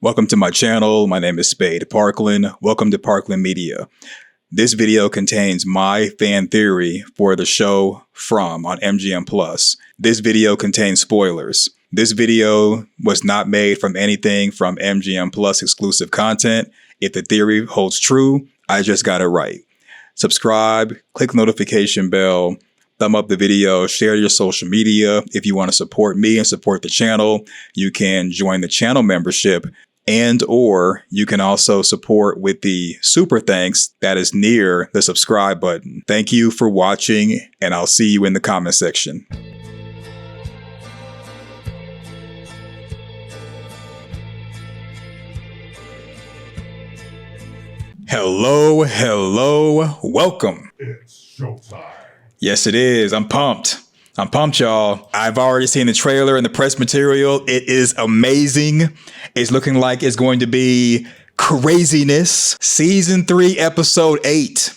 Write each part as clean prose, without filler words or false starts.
Welcome to my channel. My name is Spade Parkland. Welcome to Parkland Media. This video contains my fan theory for the show From on MGM+. This video contains spoilers. This video was not made from anything from MGM+ exclusive content. If the theory holds true, I just got it right. Subscribe, click the notification bell, thumb up the video, share your social media. If you want to support me and support the channel, you can join the channel membership, and or you can also support with the super thanks that is near the subscribe button. Thank you for watching, and I'll see you in the comment section. Hello, welcome. It's showtime. Yes, it is. I'm pumped, y'all. I've already seen the trailer and the press material. It is amazing. It's looking like it's going to be craziness. Season 3, episode 8.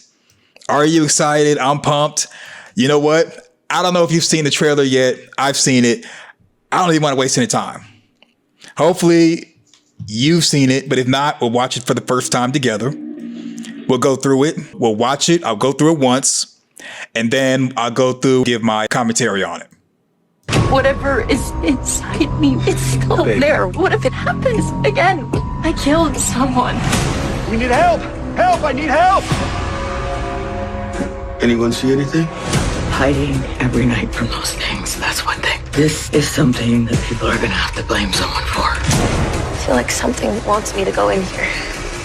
Are you excited? I'm pumped. You know what? I don't know if you've seen the trailer yet. I've seen it. I don't even want to waste any time. Hopefully you've seen it, but if not, we'll watch it for the first time together. We'll go through it. We'll watch it. I'll go through it once. And then I'll go through, give my commentary on it. Whatever is inside me, it's still there. What if it happens again? I killed someone. We need help! Help! I need help! Anyone see anything? Hiding every night from those things, that's one thing. This is something that people are gonna have to blame someone for. I feel like something wants me to go in here.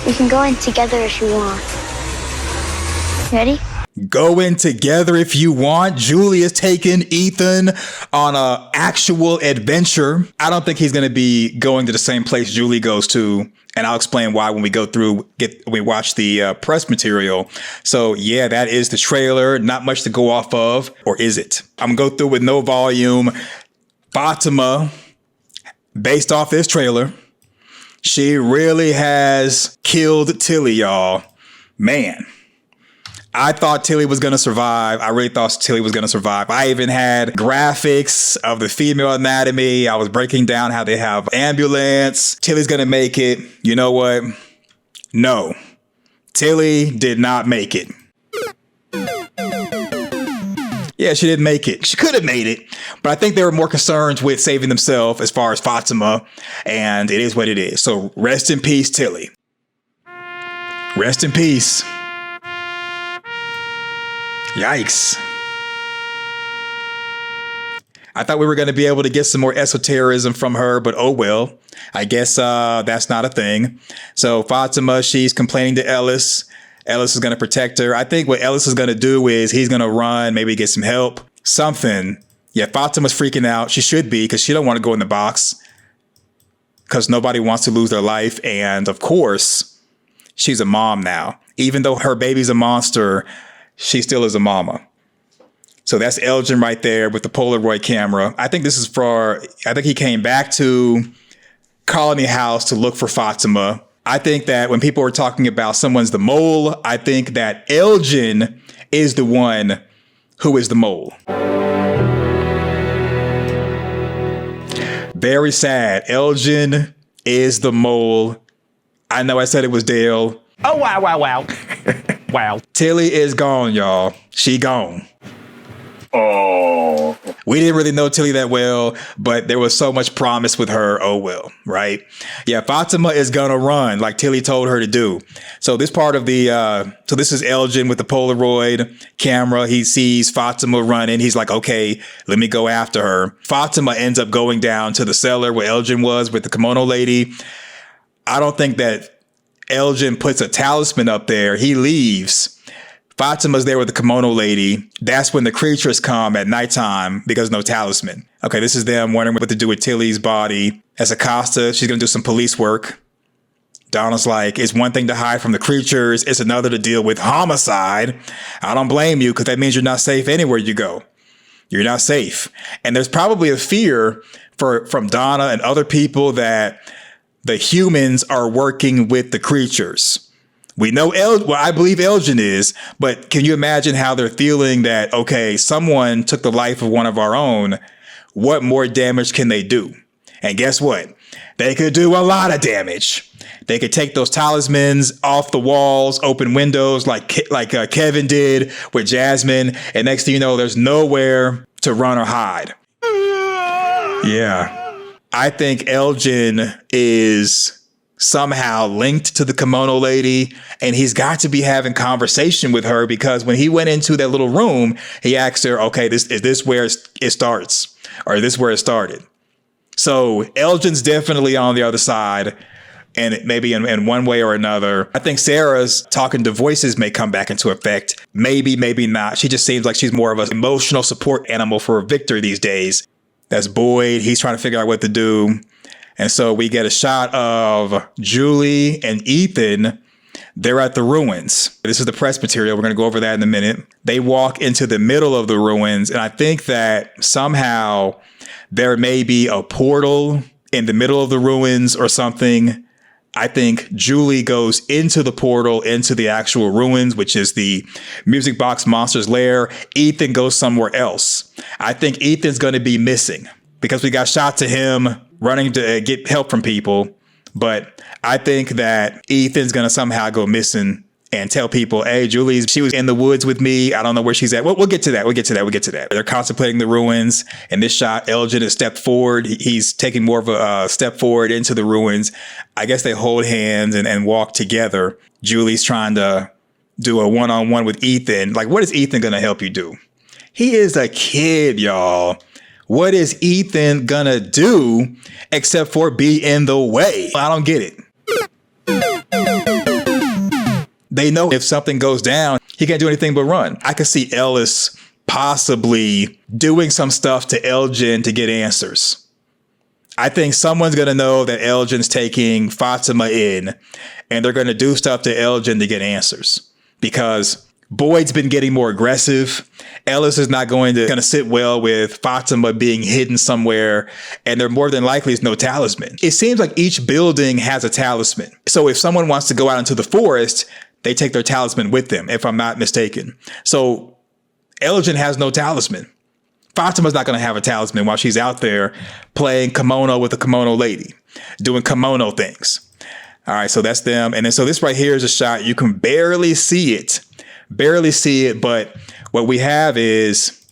We can go in together if you want. Ready? Go in together if you want. Julie is taking Ethan on a actual adventure. I don't think he's going to be going to the same place Julie goes to. And I'll explain why when we go through, we watch the press material. So yeah, that is the trailer. Not much to go off of. Or is it? I'm going to go through with no volume. Fatima, based off this trailer, she really has killed Tilly, y'all. Man. I thought Tilly was going to survive. I really thought Tilly was going to survive. I even had graphics of the female anatomy. I was breaking down how they have ambulance. Tilly's going to make it. You know what? No. Tilly did not make it. Yeah, she didn't make it. She could have made it, but I think they were more concerned with saving themselves as far as Fatima, and it is what it is. So rest in peace, Tilly. Rest in peace. Yikes. I thought we were going to be able to get some more esotericism from her, but oh well. I guess that's not a thing. So Fatima, she's complaining to Ellis. Ellis is going to protect her. I think what Ellis is going to do is he's going to run, maybe get some help, something. Yeah, Fatima's freaking out. She should be, because she don't want to go in the box because nobody wants to lose their life. And of course, she's a mom now. Even though her baby's a monster, she still is a mama. So that's Elgin right there with the Polaroid camera. I think this is I think he came back to Colony House to look for Fatima. I think that when people are talking about someone's the mole, I think that Elgin is the one who is the mole. Very sad. Elgin is the mole. I know I said it was Dale. Oh, wow. Wow. Tilly is gone, y'all. She gone. Oh. We didn't really know Tilly that well, but there was so much promise with her. Oh, well, right? Yeah, Fatima is gonna run like Tilly told her to do. So this part of so this is Elgin with the Polaroid camera. He sees Fatima running. He's like, okay, let me go after her. Fatima ends up going down to the cellar where Elgin was with the kimono lady. I don't think that Elgin puts a talisman up there. He leaves. Fatima's there with the kimono lady. That's when the creatures come at nighttime because no talisman. Okay, this is them wondering what to do with Tilly's body. As Acosta, she's going to do some police work. Donna's like, it's one thing to hide from the creatures. It's another to deal with homicide. I don't blame you, because that means you're not safe anywhere you go. You're not safe. And there's probably a fear from Donna and other people that the humans are working with the creatures. We know I believe Elgin is, but can you imagine how they're feeling that, okay, someone took the life of one of our own. What more damage can they do? And guess what? They could do a lot of damage. They could take those talismans off the walls, open windows like Kevin did with Jasmine. And next thing you know, there's nowhere to run or hide. Yeah. I think Elgin is somehow linked to the kimono lady, and he's got to be having conversation with her, because when he went into that little room, he asked her, okay, is this where it starts? Or is this where it started? So Elgin's definitely on the other side. And maybe in one way or another, I think Sarah's talking to voices may come back into effect. Maybe, maybe not. She just seems like she's more of an emotional support animal for Victor these days. That's Boyd. He's trying to figure out what to do. And so we get a shot of Julie and Ethan. They're at the ruins. This is the press material. We're going to go over that in a minute. They walk into the middle of the ruins. And I think that somehow there may be a portal in the middle of the ruins or something. I think Julie goes into the portal, into the actual ruins, which is the Music Box Monster's lair. Ethan goes somewhere else. I think Ethan's going to be missing because we got shots of him running to get help from people. But I think that Ethan's going to somehow go missing and tell people, hey, she was in the woods with me. I don't know where she's at. We'll get to that. We'll get to that. They're contemplating the ruins. In this shot, Elgin has stepped forward. He's taking more of a step forward into the ruins. I guess they hold hands and walk together. Julie's trying to do a one-on-one with Ethan. Like, what is Ethan going to help you do? He is a kid, y'all. What is Ethan going to do except for be in the way? I don't get it. They know if something goes down, he can't do anything but run. I could see Ellis possibly doing some stuff to Elgin to get answers. I think someone's going to know that Elgin's taking Fatima in, and they're going to do stuff to Elgin to get answers, because Boyd's been getting more aggressive. Ellis is not going to sit well with Fatima being hidden somewhere, and there more than likely is no talisman. It seems like each building has a talisman. So if someone wants to go out into the forest, they take their talisman with them, if I'm not mistaken. So Elgin has no talisman. Fatima's not going to have a talisman while she's out there playing kimono with the kimono lady, doing kimono things. All right, so that's them. And then so this right here is a shot. You can barely see it. But what we have is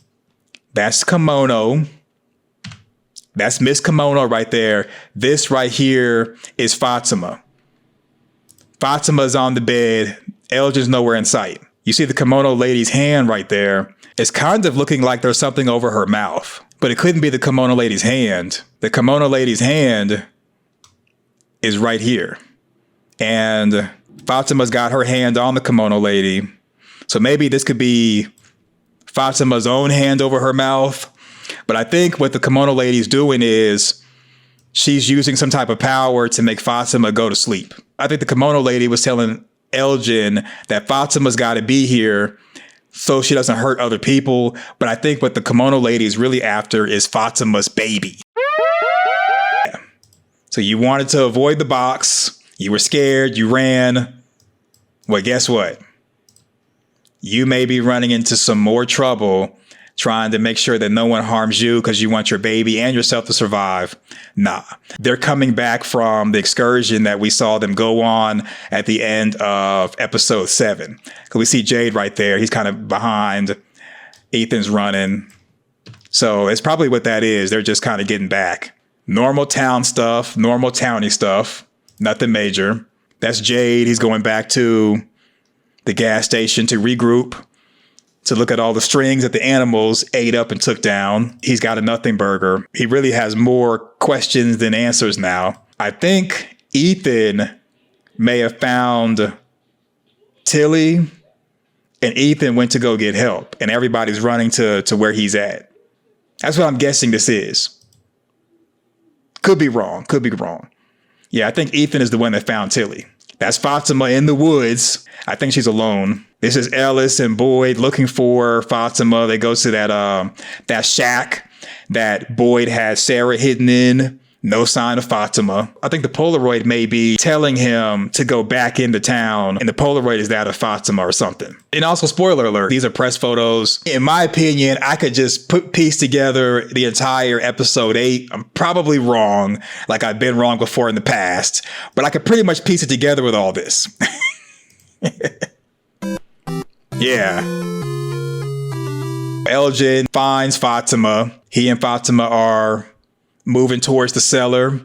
that's kimono. That's Miss Kimono right there. This right here is Fatima. Fatima's on the bed. Elgin's nowhere in sight. You see the kimono lady's hand right there. It's kind of looking like there's something over her mouth, but it couldn't be the kimono lady's hand. The kimono lady's hand is right here. And Fatima's got her hand on the kimono lady. So maybe this could be Fatima's own hand over her mouth. But I think what the kimono lady's doing is she's using some type of power to make Fatima go to sleep. I think the kimono lady was telling Elgin that Fatima's got to be here so she doesn't hurt other people. But I think what the kimono lady is really after is Fatima's baby. Yeah. So you wanted to avoid the box. You were scared. You ran. Well, guess what? You may be running into some more trouble trying to make sure that no one harms you because you want your baby and yourself to survive. Nah, they're coming back from the excursion that we saw them go on at the end of episode 7. Because we see Jade right there. He's kind of behind. Ethan's running. So it's probably what that is. They're just kind of getting back. Normal town stuff, normal towny stuff, nothing major. That's Jade. He's going back to the gas station to regroup, to look at all the strings that the animals ate up and took down. He's got a nothing burger. He really has more questions than answers now. I think Ethan may have found Tilly, and Ethan went to go get help, and everybody's running to where he's at. That's what I'm guessing this is. Could be wrong. Yeah, I think Ethan is the one that found Tilly. That's Fatima in the woods. I think she's alone. This is Ellis and Boyd looking for Fatima. They go to that shack that Boyd had Sarah hidden in No sign of Fatima. I think the Polaroid may be telling him to go back into town, and the Polaroid is that of Fatima or something. And also, spoiler alert, these are press photos. In my opinion, I could just piece together the entire episode 8. I'm probably wrong, like I've been wrong before in the past, but I could pretty much piece it together with all this. Yeah. Elgin finds Fatima. He and Fatima are moving towards the cellar.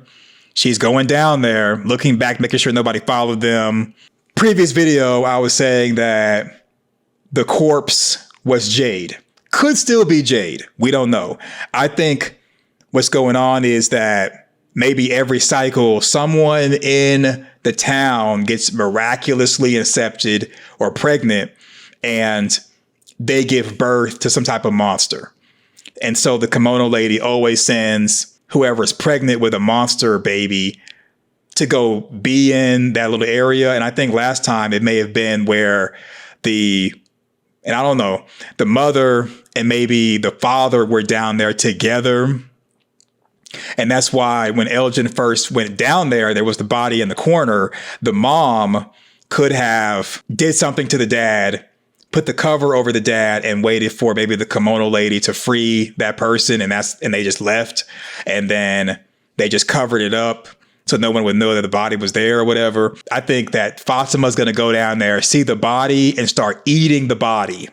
She's going down there, looking back, making sure nobody followed them. Previous video, I was saying that the corpse was Jade. Could still be Jade. We don't know. I think what's going on is that maybe every cycle, someone in the town gets miraculously incepted or pregnant, and they give birth to some type of monster. And so the kimono lady always sends whoever's pregnant with a monster baby to go be in that little area. And I think last time it may have been where the mother and maybe the father were down there together. And that's why when Elgin first went down there was the body in the corner. The mom could have did something to the dad, put the cover over the dad, and waited for maybe the kimono lady to free that person, and they just left, and then they just covered it up so no one would know that the body was there or whatever. I think that Fatima's going to go down there, see the body, and start eating the body.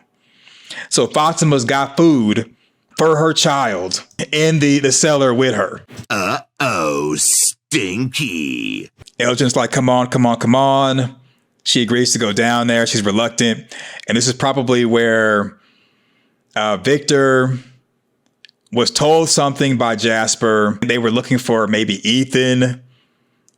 So Fatima's got food for her child in the cellar with her. Uh-oh, stinky. Elgin's like, come on, come on, come on. She agrees to go down there. She's reluctant. And this is probably where Victor was told something by Jasper. They were looking for maybe Ethan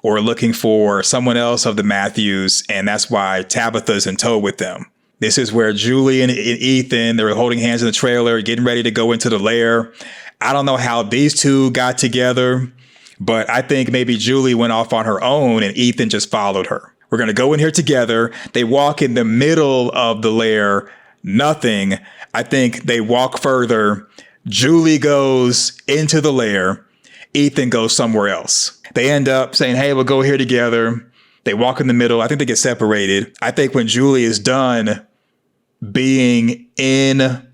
or looking for someone else of the Matthews. And that's why Tabitha's in tow with them. This is where Julie and Ethan, they were holding hands in the trailer, getting ready to go into the lair. I don't know how these two got together, but I think maybe Julie went off on her own and Ethan just followed her. We're going to go in here together. They walk in the middle of the lair. Nothing. I think they walk further. Julie goes into the lair. Ethan goes somewhere else. They end up saying, hey, we'll go here together. They walk in the middle. I think they get separated. I think when Julie is done being in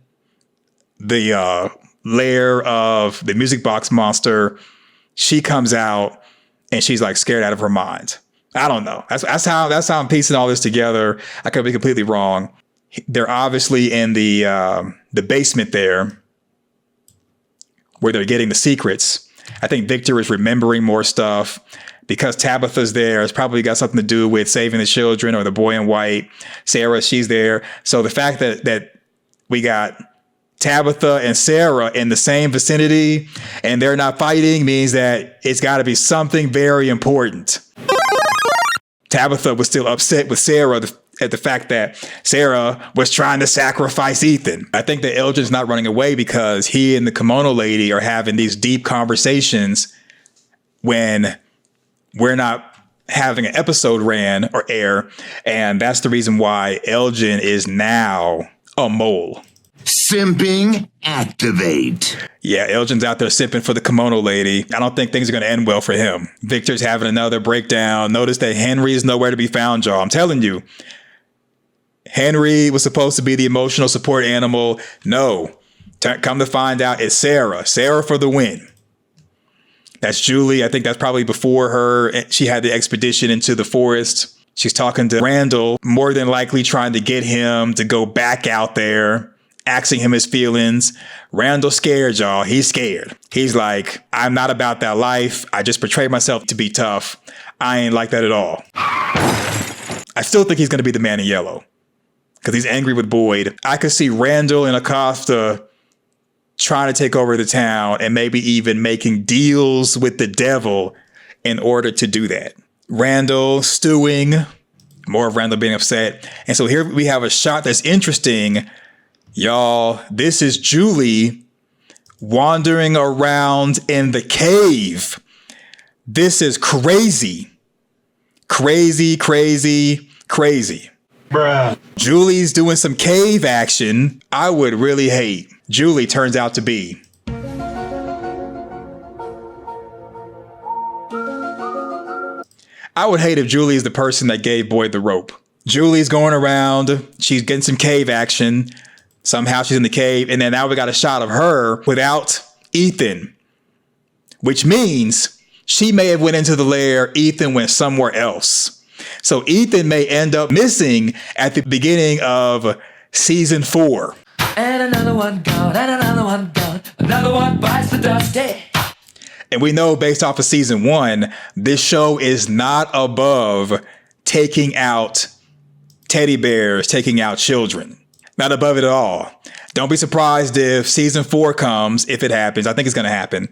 the lair of the music box monster, she comes out and she's like scared out of her mind. I don't know. That's how I'm piecing all this together. I could be completely wrong. They're obviously in the basement there where they're getting the secrets. I think Victor is remembering more stuff because Tabitha's there. It's probably got something to do with saving the children or the boy in white. Sarah, she's there. So the fact that we got Tabitha and Sarah in the same vicinity and they're not fighting means that it's got to be something very important. Tabitha was still upset with Sarah at the fact that Sarah was trying to sacrifice Ethan. I think that Elgin's not running away because he and the kimono lady are having these deep conversations when we're not having an episode ran or air. And that's the reason why Elgin is now a mole. Simping activate. Yeah, Elgin's out there simping for the kimono lady. I don't think things are going to end well for him. Victor's having another breakdown. Notice that Henry is nowhere to be found, y'all. I'm telling you. Henry was supposed to be the emotional support animal. No. Come to find out, it's Sarah. Sarah for the win. That's Julie. I think that's probably before her. She had the expedition into the forest. She's talking to Randall, more than likely trying to get him to go back out there. Asking him his feelings. Randall's scared, y'all. He's scared. He's like, I'm not about that life. I just portray myself to be tough. I ain't like that at all. I still think he's going to be the man in yellow because he's angry with Boyd. I could see Randall and Acosta trying to take over the town and maybe even making deals with the devil in order to do that. Randall stewing, more of Randall being upset. And so here we have a shot that's interesting. Y'all, this is Julie wandering around in the cave. This is crazy. Crazy, crazy, crazy. Bruh. Julie's doing some cave action. I would really hate. Julie turns out to be I would hate if Julie is the person that gave Boyd the rope. Julie's going around. She's getting some cave action. Somehow she's in the cave. And then now we got a shot of her without Ethan, which means she may have went into the lair. Ethan went somewhere else. So Ethan may end up missing at the beginning of season 4. And another one gone, and another one gone. Another one bites the dust. Hey. And we know based off of season 1, this show is not above taking out teddy bears, taking out children. Not above it at all. Don't be surprised if season 4 comes, if it happens. I think it's going to happen.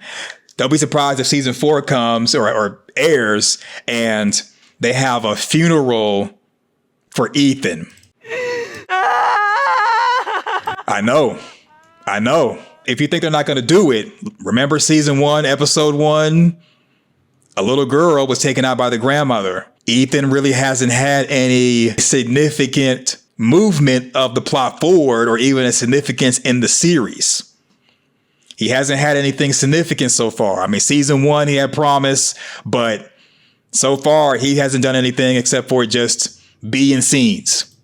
Don't be surprised if season 4 comes or airs and they have a funeral for Ethan. I know. If you think they're not going to do it, remember season 1, episode 1? A little girl was taken out by the grandmother. Ethan really hasn't had any significant movement of the plot forward or even a significance in the series. He hasn't had anything significant so far. I mean, season 1, he had promise, but so far he hasn't done anything except for just be in scenes.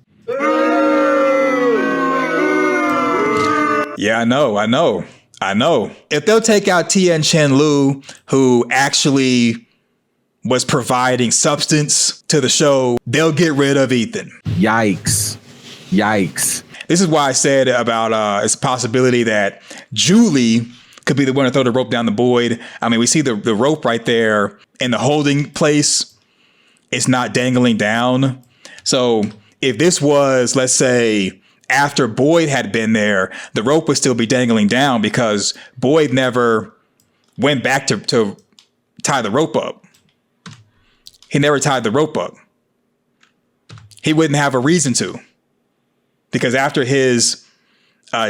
Yeah, I know. If they'll take out Tien Chen Lu, who actually was providing substance to the show, they'll get rid of Ethan. Yikes. This is why I said about it's a possibility that Julie could be the one to throw the rope down the Boyd. I mean, we see the rope right there in the holding place. It's not dangling down. So if this was, let's say, after Boyd had been there, the rope would still be dangling down because Boyd never went back to tie the rope up. He never tied the rope up. He wouldn't have a reason to. Because after his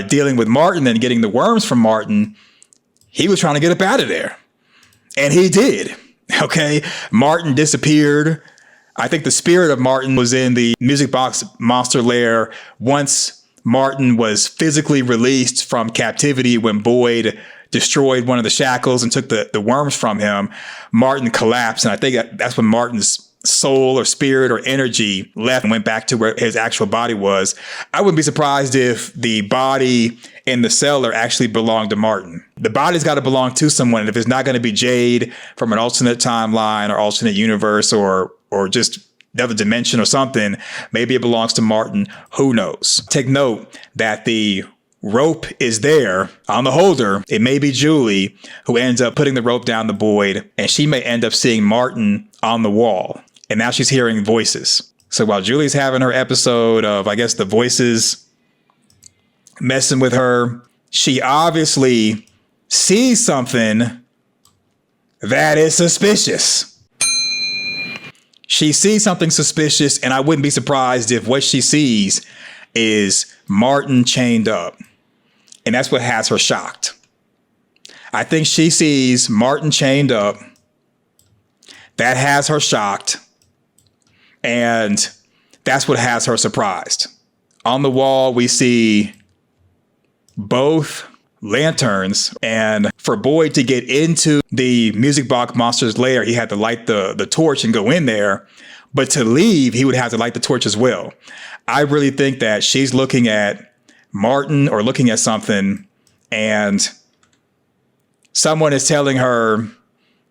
dealing with Martin and getting the worms from Martin, he was trying to get up out of there. And he did. Okay. Martin disappeared. I think the spirit of Martin was in the music box monster lair once Martin was physically released from captivity when Boyd destroyed one of the shackles and took the worms from him. Martin collapsed. And I think that's when Martin's soul or spirit or energy left and went back to where his actual body was. I wouldn't be surprised if the body in the cellar actually belonged to Martin. The body's got to belong to someone. And if it's not going to be Jade from an alternate timeline or alternate universe or just another dimension or something, maybe it belongs to Martin. Who knows? Take note that the rope is there on the holder. It may be Julie who ends up putting the rope down the Boyd, and she may end up seeing Martin on the wall. And now she's hearing voices. So while Julie's having her episode of, I guess, the voices messing with her, she obviously sees something that is suspicious. She sees something suspicious, and I wouldn't be surprised if what she sees is Martin chained up. And that's what has her shocked. I think she sees Martin chained up. That has her shocked. And that's what has her surprised. On the wall, we see both lanterns. And for Boyd to get into the music box monster's lair, he had to light the torch and go in there. But to leave, he would have to light the torch as well. I really think that she's looking at Martin or looking at something, and someone is telling her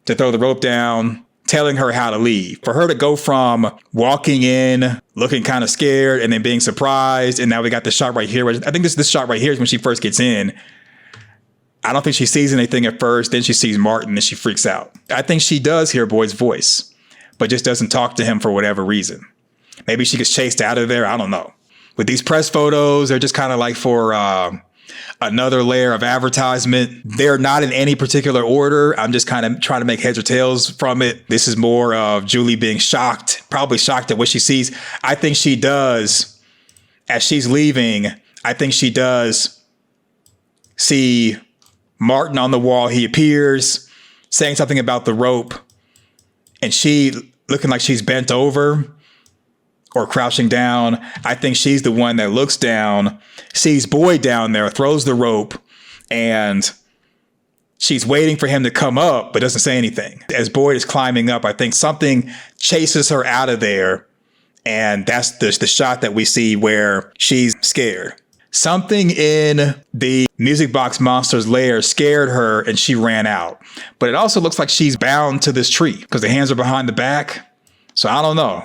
to throw the rope down, telling her how to leave. For her to go from walking in, looking kind of scared, and then being surprised, and now we got this shot right here. I think this shot right here is when she first gets in. I don't think she sees anything at first. Then she sees Martin and she freaks out. I think she does hear Boyd's voice, but just doesn't talk to him for whatever reason. Maybe she gets chased out of there. I don't know. With these press photos, they're just kind of like for another layer of advertisement. They're not in any particular order. I'm just kind of trying to make heads or tails from it. This is more of Julie being shocked, probably shocked at what she sees. I think she does, as she's leaving, I think she does see Martin on the wall. He appears saying something about the rope, and she looking like she's bent over or crouching down. I think she's the one that looks down, sees Boyd down there, throws the rope, and she's waiting for him to come up, but doesn't say anything. As Boyd is climbing up, I think something chases her out of there. And that's the shot that we see where she's scared. Something in the music box monster's lair scared her and she ran out. But it also looks like she's bound to this tree because the hands are behind the back. So I don't know.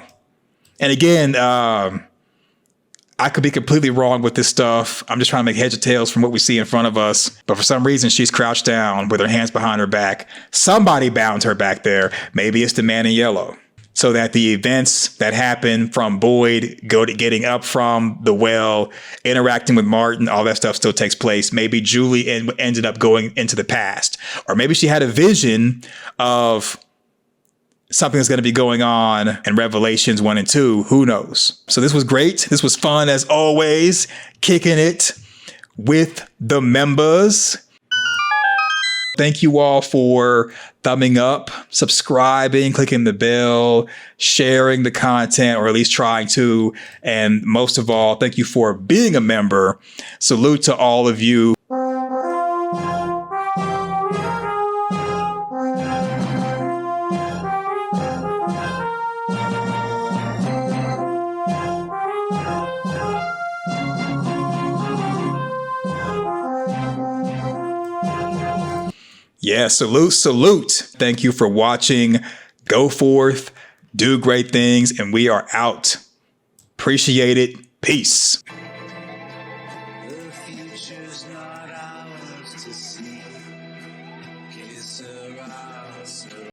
And again, I could be completely wrong with this stuff. I'm just trying to make heads or tails from what we see in front of us. But for some reason, she's crouched down with her hands behind her back. Somebody bound her back there. Maybe it's the man in yellow. So that the events that happen from Boyd getting up from the well, interacting with Martin, all that stuff still takes place. Maybe Julie ended up going into the past. Or maybe she had a vision of something that's going to be going on in Revelations 1 and 2. Who knows? So this was great. This was fun as always. Kicking it with the members. Thank you all for thumbing up, subscribing, clicking the bell, sharing the content, or at least trying to. And most of all, thank you for being a member. Salute to all of you. Yeah, salute, salute. Thank you for watching. Go forth, do great things, and we are out. Appreciate it. Peace.